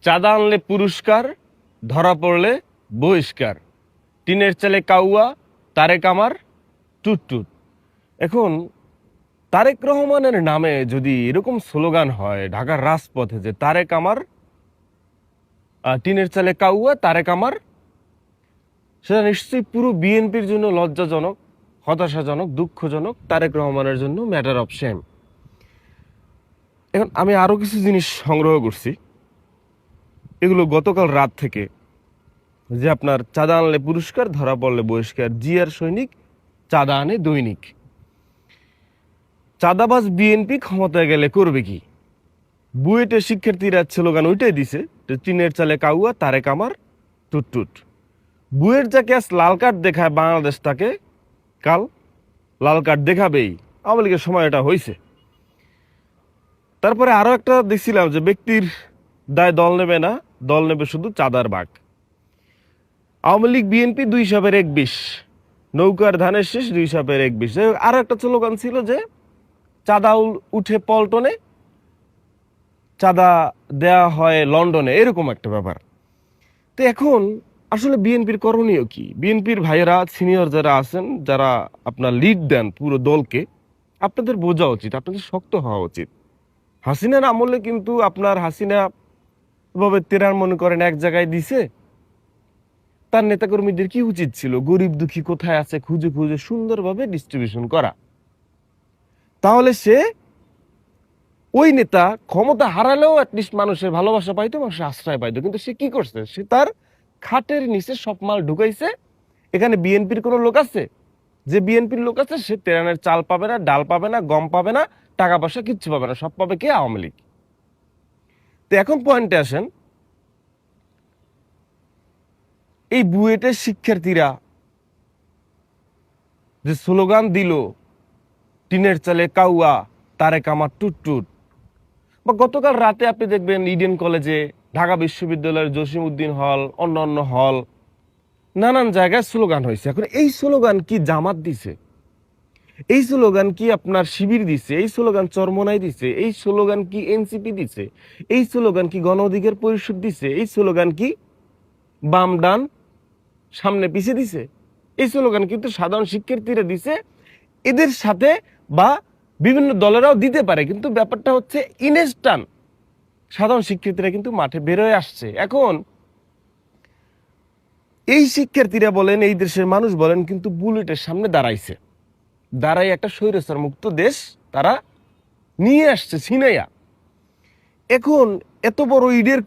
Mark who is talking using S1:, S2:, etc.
S1: চাঁদা আনলে পুরস্কার, ধরা পড়লে বহিষ্কার। টিনের চালে কাউয়া, তারেক আমার টুটটুট। এখন তারেক রহমানের নামে যদি এরকম স্লোগান হয় ঢাকার রাজপথে যে তারেক আমার টিনের চালে কাউয়া, তারেক আমার, সেটা নিশ্চয়ই পুরো বিএনপির জন্য লজ্জাজনক, হতাশাজনক, দুঃখজনক, তারেক রহমানের জন্য ম্যাটার অফ শেম। এখন আমি আরও কিছু জিনিস সংগ্রহ করছি, এগুলো গতকাল রাত থেকে, যে আপনার চাঁদা আনলে পুরস্কার, ধরা পড়লে বহিষ্কার, জিয়ার সৈনিক চাঁদা আনে দৈনিক, চাঁদাবাজ বিএনপি ক্ষমতায় গেলে করবে কি, বুয়েটের শিক্ষার্থীরা স্লোগান ওইটাই দিছে, টিনের চালে কাউয়া, তারেক আমার টুটটুট। বুয়েট যাকে আজ লাল কার্ড দেখায় বাংলাদেশ তাকে কাল লাল কার্ড দেখাবেই, আওয়ামী লীগের সময় এটা হয়েছে। তারপরে আরো একটা দেখছিলাম যে ব্যক্তির দায় দল নেবে না, দল নেবে শুধু চাঁদার বাঘ। আওয়ামী লীগ বিএনপি 2 সাপের 1 বিষ, নৌকার ধানের শেষ 2 সাপের 1 বিষ। আরো একটা স্লোগান ছিল যে চাঁদা উঠে পল্টনে, চাঁদা দেয়া হয় লন্ডনে, এরকম একটা ব্যাপার। তো এখন আসলে বিএনপির করণীয় কি? বিএনপির ভাইয়েরা, সিনিয়র যারা আছেন, যারা আপনার লিড দেন পুরো দলকে, আপনাদের বোঝা উচিত, আপনাদের শক্ত হওয়া উচিত। হাসিনার আমলে কিন্তু আপনার হাসিনা ভাবে তেরার মনে করেন এক জায়গায় দিছে, তার নেতাকর্মীদের কি উচিত ছিল গরিব দুঃখী কোথায় আছে খুঁজে খুঁজে সুন্দরভাবে ডিস্ট্রিবিউশন করা। তাহলে সে ওই নেতা ক্ষমতা হারালেও অ্যাটলিস্ট মানুষের ভালোবাসা পাইতো, মানুষের আশ্রয় পাইতো। কিন্তু সে কি করছে? সে তার খাটের নিচে সব মাল ঢুকাইছে। এখানে বিএনপির কোনো লোক আছে? যে বিএনপির লোক আছে সে তেরানের চাল পাবে না, ডাল পাবে না, গম পাবে না, টাকা পয়সা কিচ্ছু পাবে না, সব পাবে কে? আওয়ামী লীগ। তো এখন পয়েন্টে আসেন, এই বুয়েটের শিক্ষার্থীরা যে স্লোগান দিল টিনের চালে কাউয়া, তারেক আমার টুটটুট, বা গতকাল রাতে আপনি দেখবেন ইডেন কলেজে, ঢাকা বিশ্ববিদ্যালয়ের জসিমউদ্দিন হল, অন্যান্য হল, নানান জায়গায় স্লোগান হয়েছে। এখন এই স্লোগান কি জামাত দিছে? এই স্লোগান কি আপনার শিবির দিছে? এই স্লোগান চরমনাই দিছে? এই স্লোগান কি এনসিপি দিছে? এই স্লোগান কি গণ অধিকার পরিষদ দিছে? এই স্লোগান কি বাম ডান সামনে পিছিয়ে দিছে? এই স্লোগান কিন্তু সাধারণ শিক্ষার্থীরা দিছে। এদের সাথে বা বিভিন্ন দলেরাও দিতে পারে, কিন্তু ব্যাপারটা হচ্ছে ইনস্ট্যান্ট সাধারণ শিক্ষার্থীরা কিন্তু মাঠে বেরোয় আসছে। এখন এই শিক্ষার্থীরা বলেন, এই দেশের মানুষ বলেন, কিন্তু বুলেটের সামনে দাঁড়াইছে, দাঁড়াই একটা স্বৈরাচার মুক্ত দেশ তারা নিয়ে আসছে ছিনাইয়া। এখন এত বড় ঈদের